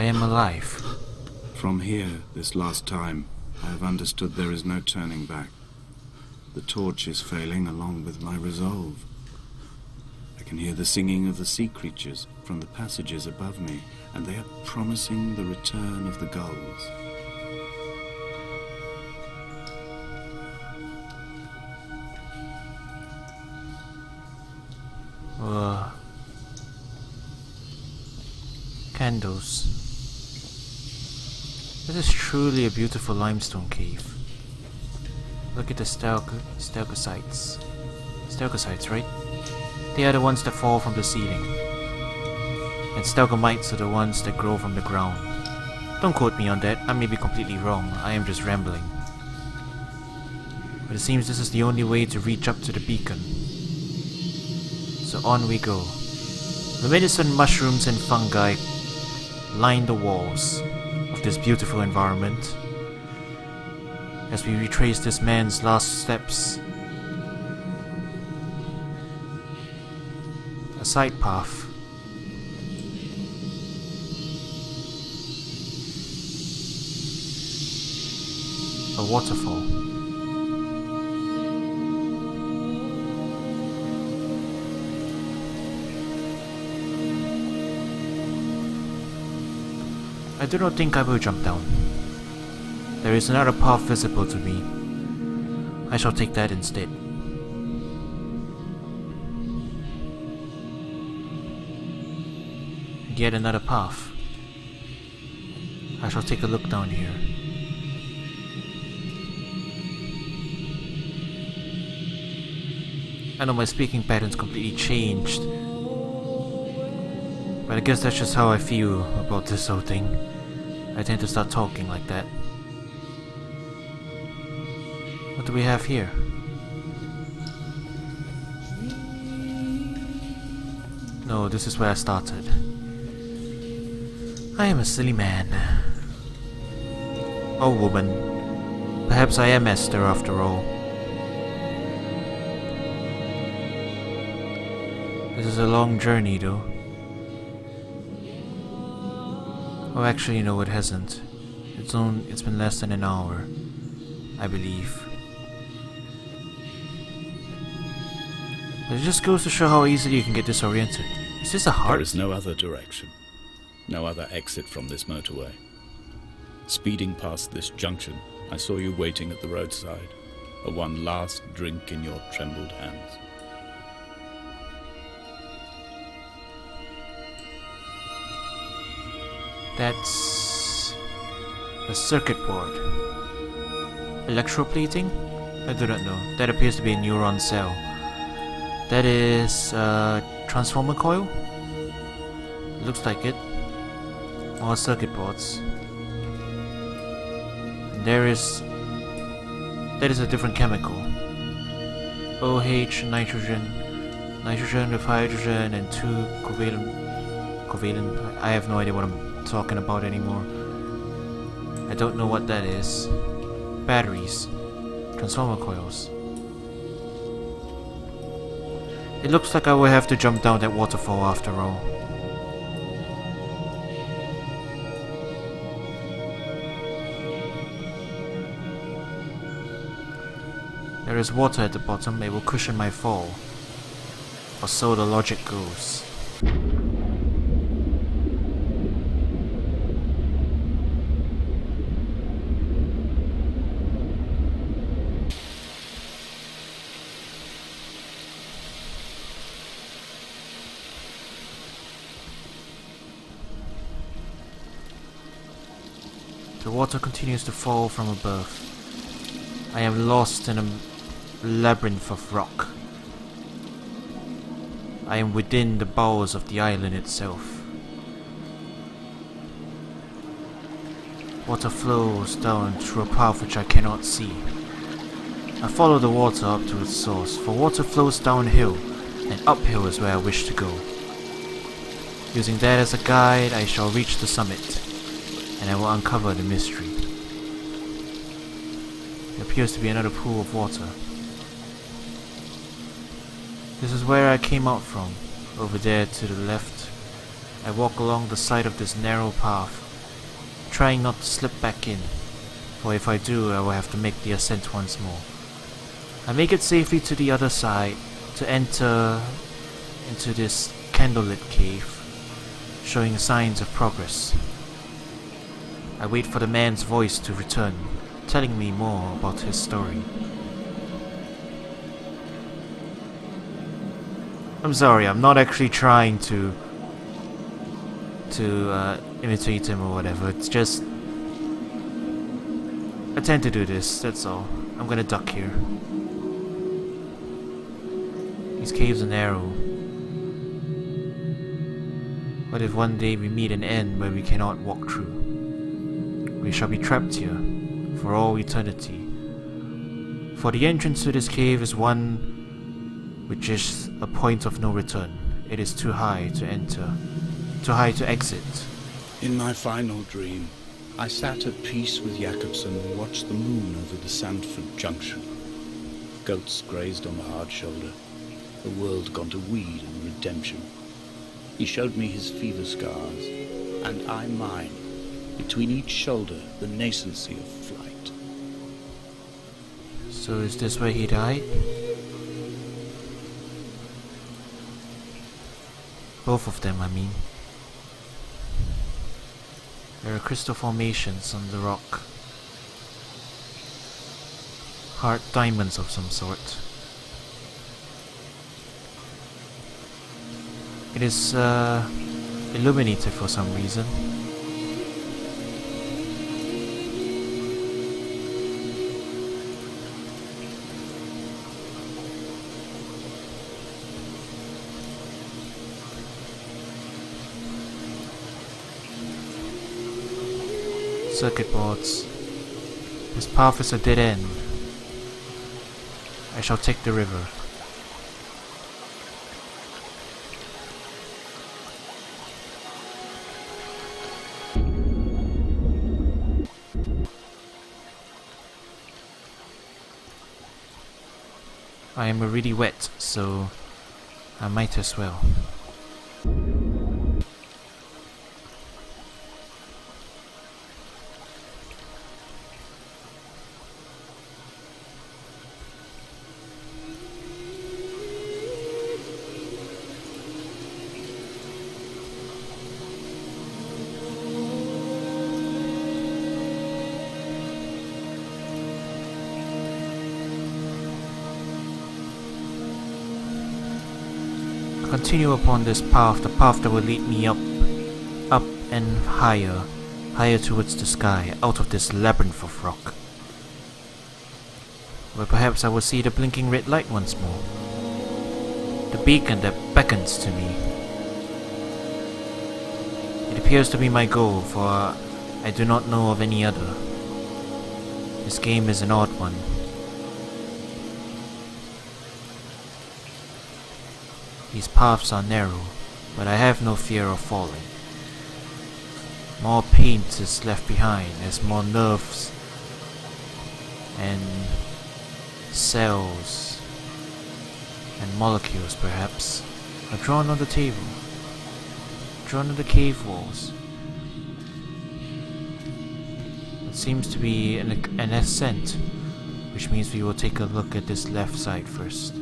am alive. From here, this last time, I have understood there is no turning back. The torch is failing along with my resolve. I can hear the singing of the sea creatures from the passages above me, and they are promising the return of the gulls. Candles. This is truly a beautiful limestone cave. Look at the stalactites. Stalactites, right? They are the ones that fall from the ceiling. And stalagmites are the ones that grow from the ground. Don't quote me on that, I may be completely wrong, I am just rambling. But it seems this is the only way to reach up to the beacon. So on we go. Luminescent mushrooms and fungi line the walls of this beautiful environment as we retrace this man's last steps. A side path. A waterfall. I do not think I will jump down. There is another path visible to me. I shall take that instead. Yet another path. I shall take a look down here. I know my speaking pattern's completely changed, but I guess that's just how I feel about this whole thing. I tend to start talking like that. What do we have here? No, this is where I started. I am a silly man. Oh woman. Perhaps I am Esther after all. This is a long journey though. Oh, actually, no, it hasn't. It's been less than an hour, I believe. But it just goes to show how easily you can get disoriented. Is this a heart? There is no other direction. No other exit from this motorway. Speeding past this junction, I saw you waiting at the roadside, a one last drink in your trembled hands. That's a circuit board. Electroplating? I do not know. That appears to be a neuron cell. That is a transformer coil? Looks like it. More circuit boards. And that is a different chemical. OH, nitrogen with hydrogen and two covalent. I have no idea what I'm talking about anymore. I don't know what that is. Batteries. Transformer coils. It looks like I will have to jump down that waterfall after all. There is water at the bottom, it will cushion my fall. Or so the logic goes. The water continues to fall from above. I am lost in a labyrinth of rock. I am within the bowels of the island itself. Water flows down through a path which I cannot see. I follow the water up to its source, for water flows downhill, and uphill is where I wish to go. Using that as a guide, I shall reach the summit, and I will uncover the mystery. There appears to be another pool of water. This is where I came out from, over there to the left. I walk along the side of this narrow path, trying not to slip back in, for if I do, I will have to make the ascent once more. I make it safely to the other side to enter into this candlelit cave, showing signs of progress. I wait for the man's voice to return, telling me more about his story. I'm sorry, I'm not actually trying to imitate him or whatever. It's just I tend to do this, that's all. I'm gonna duck here. These caves are narrow. What if one day we meet an end where we cannot walk through? We shall be trapped here for all eternity. For the entrance to this cave is one which is a point of no return. It is too high to enter, too high to exit. In my final dream, I sat at peace with Jakobsen and watched the moon over the Sandford Junction. Goats grazed on the hard shoulder, the world gone to weed and redemption. He showed me his fever scars, and I mine. Between each shoulder, the nascency of flight. So is this where he died? Both of them, I mean. There are crystal formations on the rock. Hard diamonds of some sort. It is illuminated for some reason. Circuit boards. This path is a dead end. I shall take the river. I am already wet, so I might as well. Continue upon this path, the path that will lead me up and higher towards the sky, out of this labyrinth of rock. Where perhaps I will see the blinking red light once more. The beacon that beckons to me. It appears to be my goal, for I do not know of any other. This game is an odd one. These paths are narrow, but I have no fear of falling. More paint is left behind as more nerves and cells and molecules, perhaps, are drawn on the table, drawn on the cave walls. It seems to be an ascent, which means we will take a look at this left side first.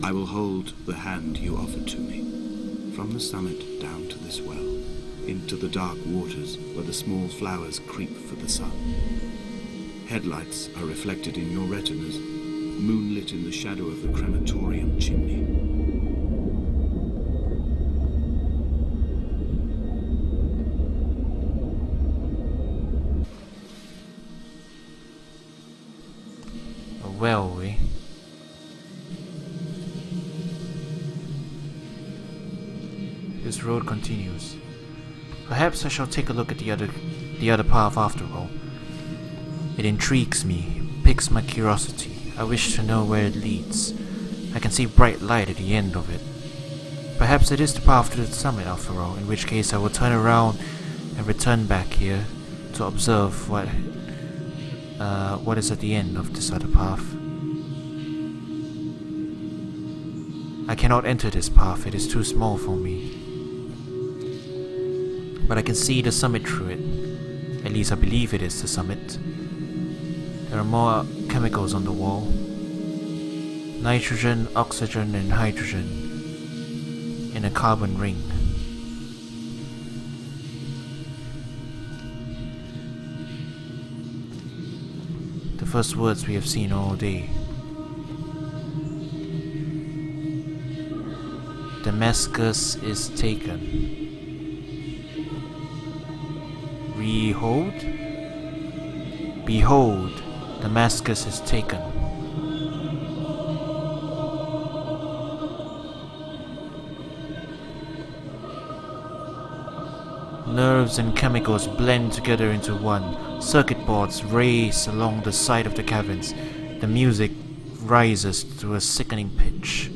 I will hold the hand you offered to me, from the summit down to this well, into the dark waters where the small flowers creep for the sun. Headlights are reflected in your retinas, moonlit in the shadow of the crematorium chimney. Well, we. This road continues. Perhaps I shall take a look at the other path after all. It intrigues me, piques my curiosity. I wish to know where it leads. I can see bright light at the end of it. Perhaps it is the path to the summit after all, in which case I will turn around and return back here to observe what is at the end of this other path. I cannot enter this path, it is too small for me. but I can see the summit through it. At least I believe it is the summit. There are more chemicals on the wall. Nitrogen, oxygen, and hydrogen in a carbon ring. The first words we have seen all day. Damascus is taken. Behold, Damascus is taken. Nerves and chemicals blend together into one. Circuit boards race along the side of the caverns. The music rises to a sickening pitch.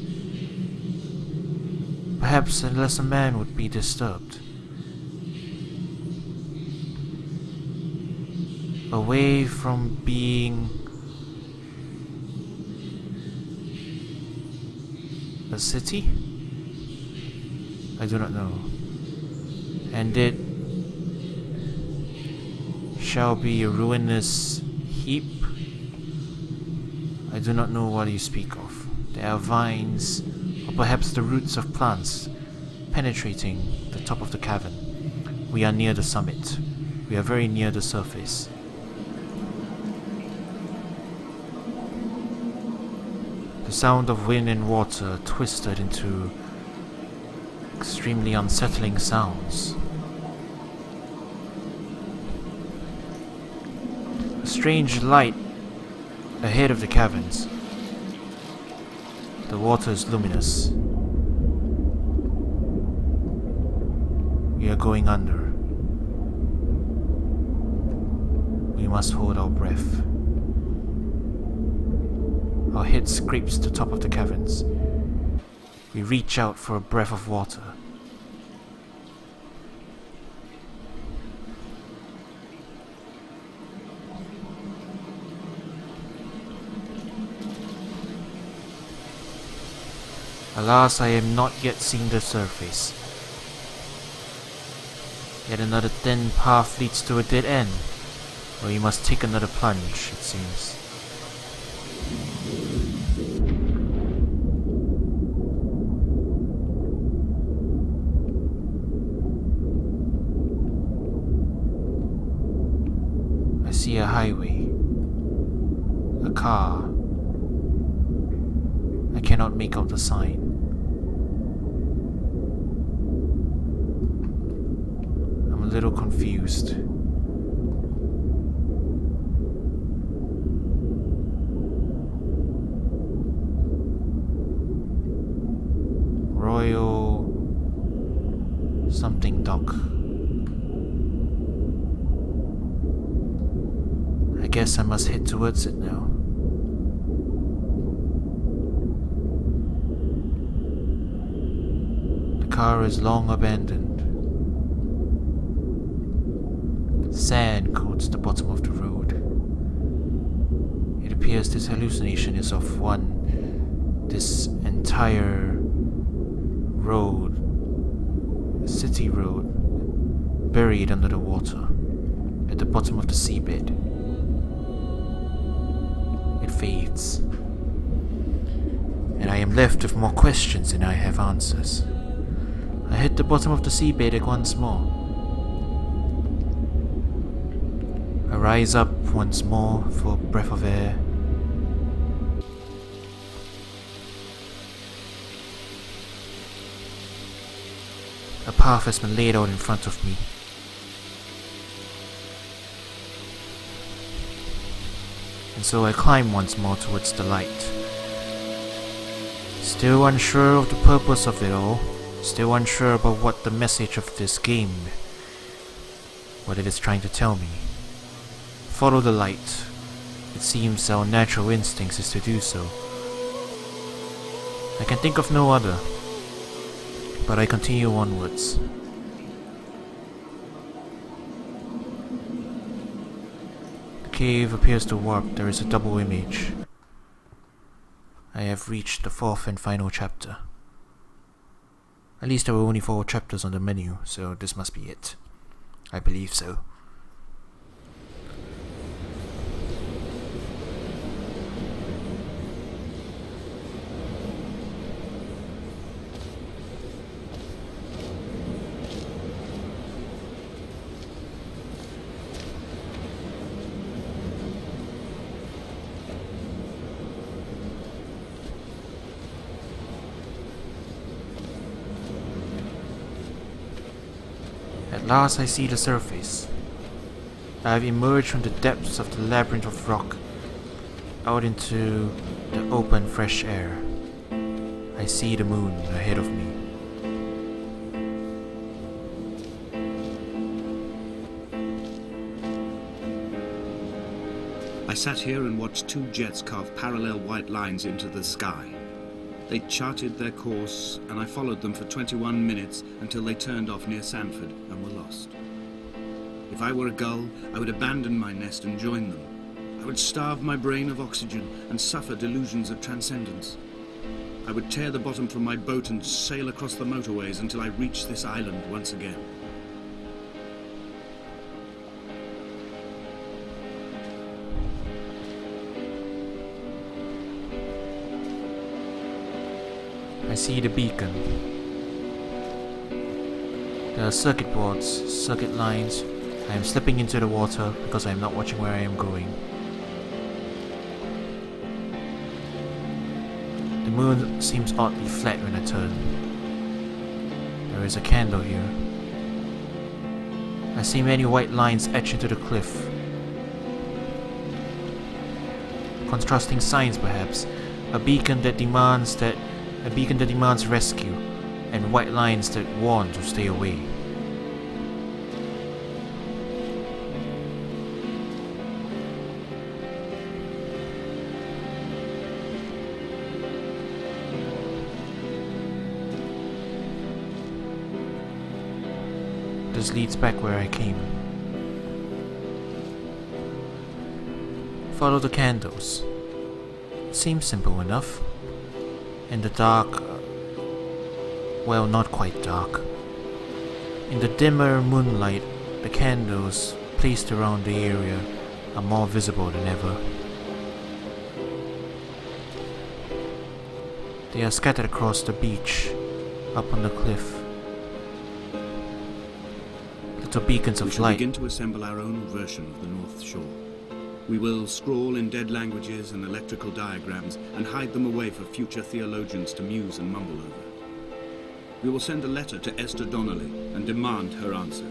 Perhaps a lesser man would be disturbed. Away from being a city? I do not know. And it shall be a ruinous heap. I do not know what you speak of. There are vines, or perhaps the roots of plants, penetrating the top of the cavern. We are near the summit. We are very near the surface. The sound of wind and water twisted into extremely unsettling sounds. A strange light ahead of the caverns. The water is luminous. We are going under. We must hold our breath. Our head scrapes the top of the caverns. We reach out for a breath of water. Alas, I have not yet seen the surface. Yet another thin path leads to a dead end, where you must take another plunge, it seems. I see a highway, a car. I cannot make out the sign. I'm a little confused. Royal something dock. I guess I must head towards it now. The car is long abandoned. Sand coats the bottom of the road. It appears this hallucination is of this entire road, city road, buried under the water, at the bottom of the seabed. It fades, and I am left with more questions than I have answers. I hit the bottom of the seabed once more. I rise up once more for a breath of air. A path has been laid out in front of me. And so I climb once more towards the light. Still unsure of the purpose of it all. Still unsure about what the message of this game, what it is trying to tell me. Follow the light. It seems our natural instincts is to do so. I can think of no other. But I continue onwards. The cave appears to warp. There is a double image. I have reached the fourth and final chapter. At least there were only 4 chapters on the menu, so this must be it. I believe so. At last I see the surface. I have emerged from the depths of the labyrinth of rock out into the open fresh air. I see the moon ahead of me. I sat here and watched two jets carve parallel white lines into the sky. They charted their course, and I followed them for 21 minutes until they turned off near Sanford and were lost. If I were a gull, I would abandon my nest and join them. I would starve my brain of oxygen and suffer delusions of transcendence. I would tear the bottom from my boat and sail across the motorways until I reached this island once again. I see the beacon. There are circuit boards, circuit lines. I am slipping into the water because I am not watching where I am going. The moon seems oddly flat when I turn. There is a candle here. I see many white lines etched into the cliff. Contrasting signs, perhaps. A beacon that demands rescue, and white lines that warn to stay away. This leads back where I came. Follow the candles. Seems simple enough. In the dark, well, not quite dark. In the dimmer moonlight, the candles placed around the area are more visible than ever. They are scattered across the beach, up on the cliff. Little beacons of light. We shall begin to assemble our own version of the North Shore. We will scrawl in dead languages and electrical diagrams and hide them away for future theologians to muse and mumble over. We will send a letter to Esther Donnelly and demand her answer.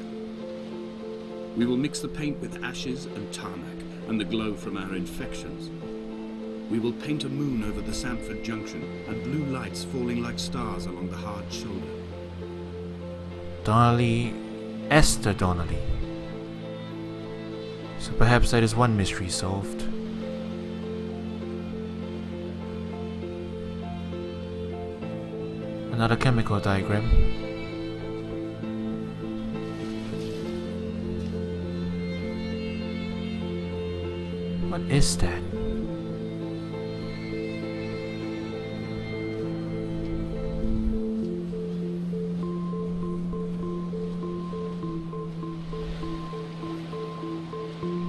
We will mix the paint with ashes and tarmac and the glow from our infections. We will paint a moon over the Sanford Junction and blue lights falling like stars along the hard shoulder. Donnelly, Esther Donnelly. So perhaps that is one mystery solved. Another chemical diagram. What is that?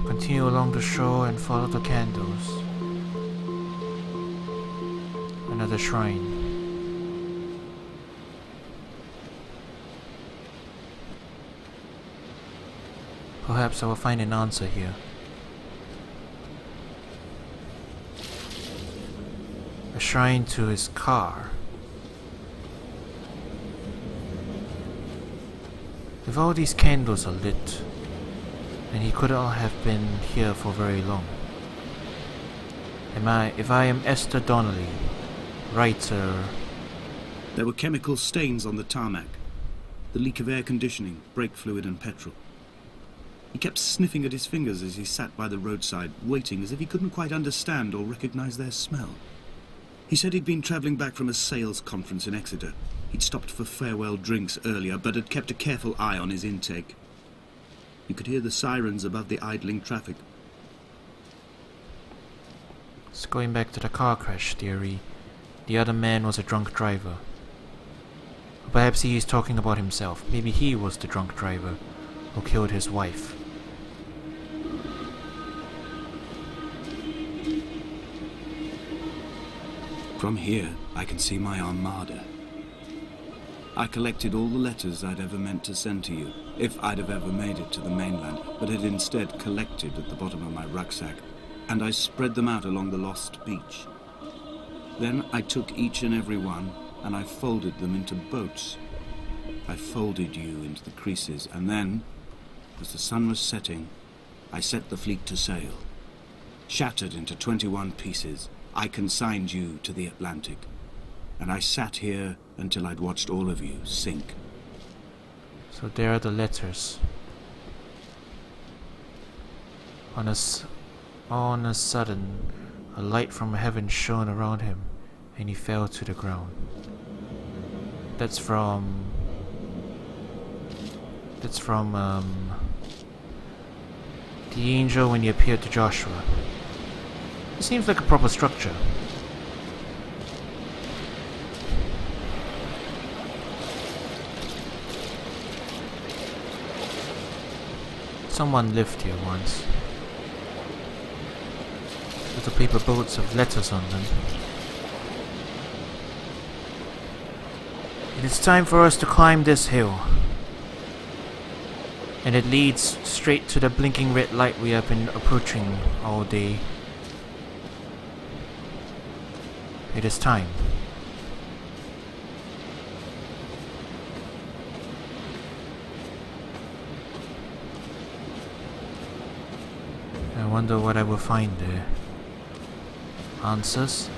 Continue along the shore and follow the candles. Another shrine. Perhaps I will find an answer here. A shrine to his car. If all these candles are lit, then he could not have been here for very long. If I am Esther Donnelly, writer... There were chemical stains on the tarmac, the leak of air conditioning, brake fluid and petrol. He kept sniffing at his fingers as he sat by the roadside, waiting as if he couldn't quite understand or recognize their smell. He said he'd been travelling back from a sales conference in Exeter. He'd stopped for farewell drinks earlier, but had kept a careful eye on his intake. You could hear the sirens above the idling traffic. It's going back to the car crash theory. The other man was a drunk driver. Or perhaps he is talking about himself. Maybe he was the drunk driver. who killed his wife. From here, I can see my armada. I collected all the letters I'd ever meant to send to you, if I'd have ever made it to the mainland, but had instead collected at the bottom of my rucksack, and I spread them out along the lost beach. Then I took each and every one, and I folded them into boats. I folded you into the creases, and then, as the sun was setting, I set the fleet to sail. Shattered into 21 pieces, I consigned you to the Atlantic, and I sat here until I'd watched all of you sink. So there are the letters. On a sudden, a light from heaven shone around him, and he fell to the ground. That's from the angel when he appeared to Joshua. It seems like a proper structure. Someone lived here once. Little paper boats with letters on them. It is time for us to climb this hill. And it leads straight to the blinking red light we have been approaching all day. It is time. I wonder what I will find there. Answers?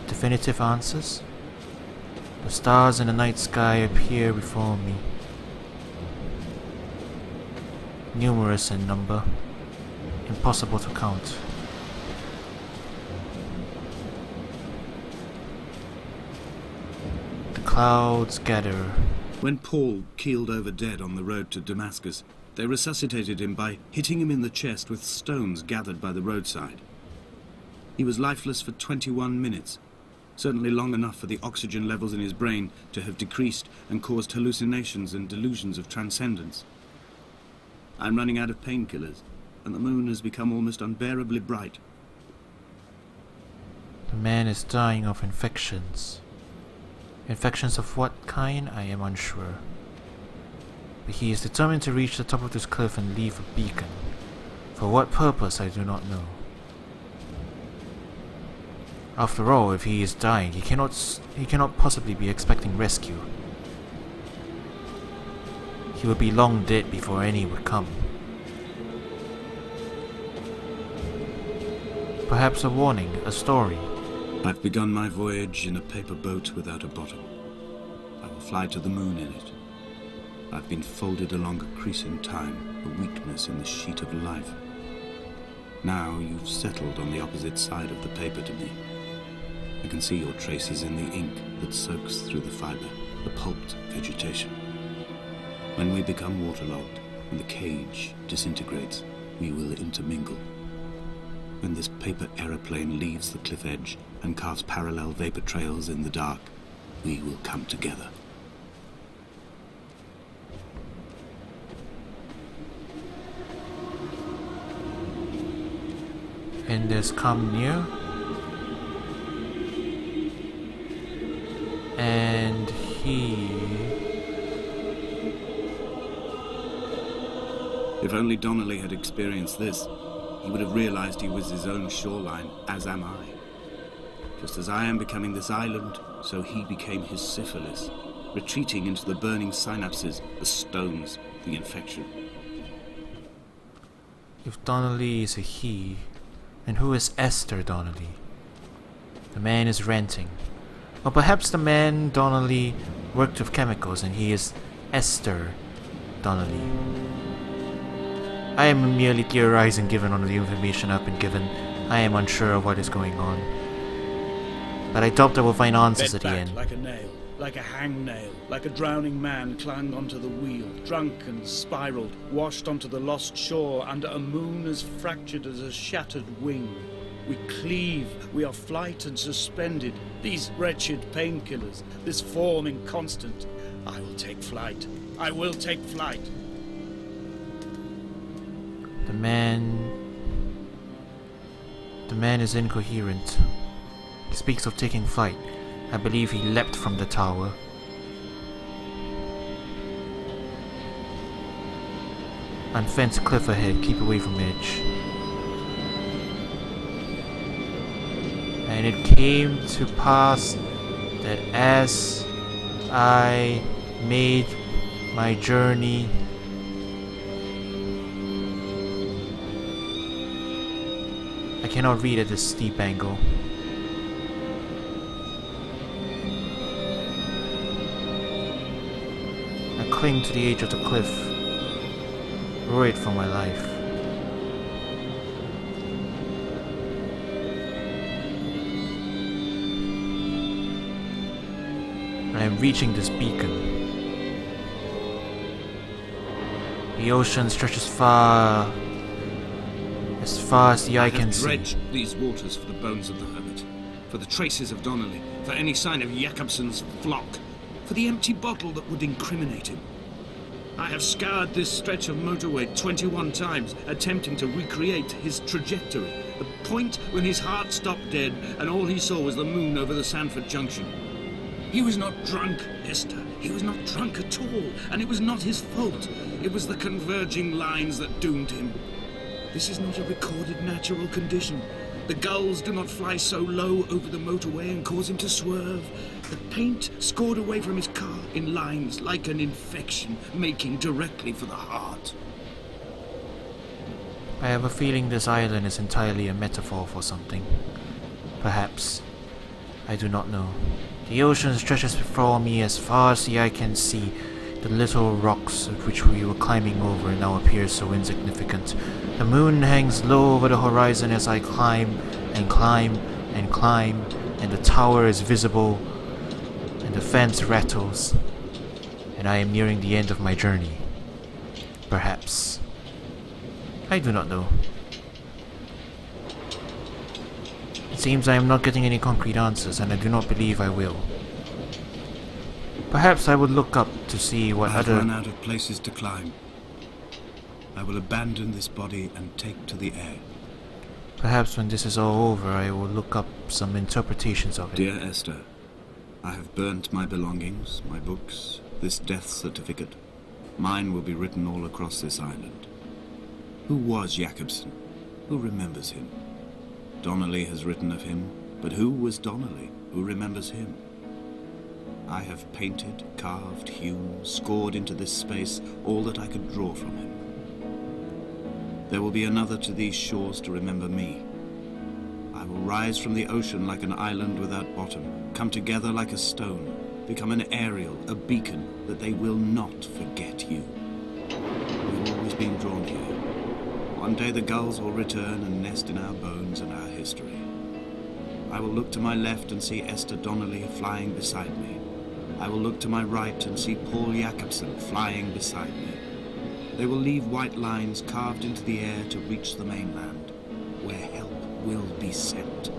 Definitive answers? The stars in the night sky appear before me. Numerous in number, impossible to count. The clouds gather. When Paul keeled over dead on the road to Damascus, they resuscitated him by hitting him in the chest with stones gathered by the roadside. He was lifeless for 21 minutes, certainly long enough for the oxygen levels in his brain to have decreased and caused hallucinations and delusions of transcendence. I'm running out of painkillers, and the moon has become almost unbearably bright. The man is dying of infections. Infections of what kind, I am unsure. But he is determined to reach the top of this cliff and leave a beacon. For what purpose, I do not know. After all, if he is dying, he cannot possibly be expecting rescue. He would be long dead before any would come. Perhaps a warning, a story. I've begun my voyage in a paper boat without a bottom. I will fly to the moon in it. I've been folded along a crease in time, a weakness in the sheet of life. Now you've settled on the opposite side of the paper to me. I can see your traces in the ink that soaks through the fiber, the pulped vegetation. When we become waterlogged and the cage disintegrates, we will intermingle. When this paper aeroplane leaves the cliff edge and carves parallel vapor trails in the dark, we will come together. And there's come near. And he... If only Donnelly had experienced this, he would have realized he was his own shoreline, as am I. Just as I am becoming this island, so he became his syphilis, retreating into the burning synapses, the stones, the infection. If Donnelly is a he, then who is Esther Donnelly? The man is ranting. Or perhaps the man Donnelly worked with chemicals and he is Esther Donnelly. I am merely theorizing given on the information I've been given. I am unsure of what is going on. But I doubt I will find answers at the end. Like a nail, like a hangnail, like a drowning man clung onto the wheel, drunk and spiraled, washed onto the lost shore under a moon as fractured as a shattered wing. We cleave, we are flight and suspended, these wretched painkillers, this form inconstant. I will take flight, I will take flight. The man is incoherent. He speaks of taking flight. I believe he leapt from the tower. Unfenced cliff ahead, keep away from edge. And it came to pass that as I made my journey, I cannot read at this steep angle. I cling to the edge of the cliff, worried for my life. I am reaching this beacon. The ocean stretches far as the eye can see. I have dredged these waters for the bones of the hermit, for the traces of Donnelly, for any sign of Jakobsen's flock, for the empty bottle that would incriminate him. I have scoured this stretch of motorway 21 times, attempting to recreate his trajectory, the point when his heart stopped dead and all he saw was the moon over the Sanford Junction. He was not drunk, Esther. He was not drunk at all, and it was not his fault. It was the converging lines that doomed him. This is not a recorded natural condition. The gulls do not fly so low over the motorway and cause him to swerve. The paint scored away from his car in lines like an infection, making directly for the heart. I have a feeling this island is entirely a metaphor for something. Perhaps. I do not know. The ocean stretches before me as far as the eye can see. The little rocks at which we were climbing over now appear so insignificant. The moon hangs low over the horizon as I climb and climb and climb, and the tower is visible, and the fence rattles, and I am nearing the end of my journey. Perhaps. I do not know. It seems I am not getting any concrete answers, and I do not believe I will. Perhaps I would look up to see what I've other... run out of places to climb. I will abandon this body and take to the air. Perhaps when this is all over, I will look up some interpretations of it. Dear Esther, I have burnt my belongings, my books, this death certificate. Mine will be written all across this island. Who was Jakobsen? Who remembers him? Donnelly has written of him, but who was Donnelly? Who remembers him? I have painted, carved, hewn, scored into this space all that I could draw from him. There will be another to these shores to remember me. I will rise from the ocean like an island without bottom, come together like a stone, become an aerial, a beacon, that they will not forget you. We have always been drawn here. One day the gulls will return and nest in our bones and our history. I will look to my left and see Esther Donnelly flying beside me. I will look to my right and see Paul Jakobsen flying beside me. They will leave white lines carved into the air to reach the mainland, where help will be sent.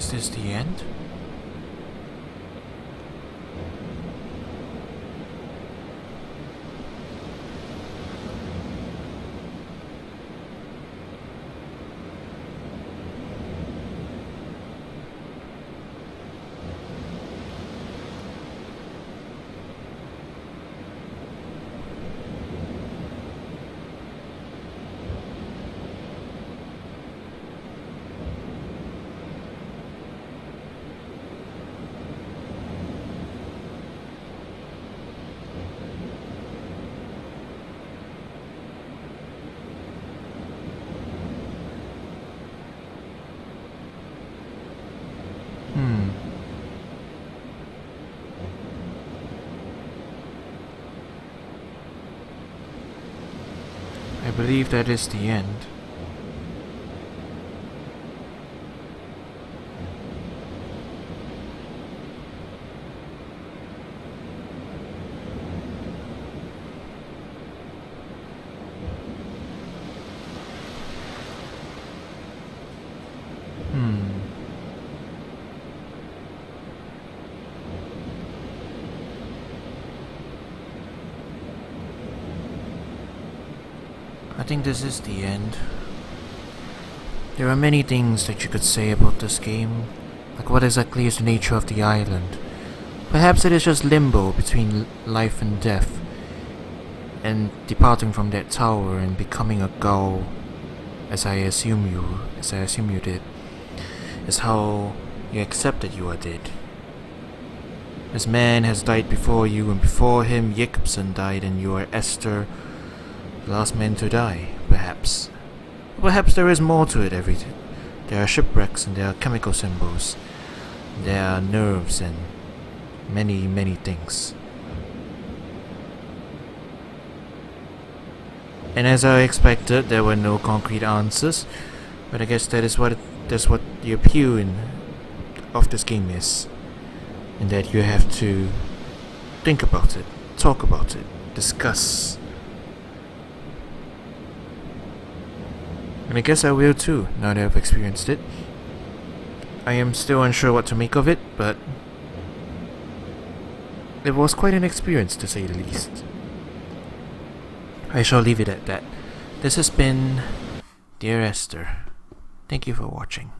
Is this the end? I believe that is the end. I think this is the end. There are many things that you could say about this game, like what exactly is the nature of the island. Perhaps it is just limbo between life and death, and departing from that tower and becoming a gull, as I assume you did, is how you accept that you are dead. This man has died before you, and before him Jacobson died, and you are Esther, the last man to die, perhaps. Perhaps there is more to it everything. There are shipwrecks and there are chemical symbols. There are nerves and many, many things. And as I expected, there were no concrete answers, but I guess that's what the appeal of this game is. And that you have to think about it, talk about it, discuss. And I guess I will too, now that I've experienced it. I am still unsure what to make of it, but it was quite an experience to say the least. I shall leave it at that. This has been Dear Esther. Thank you for watching.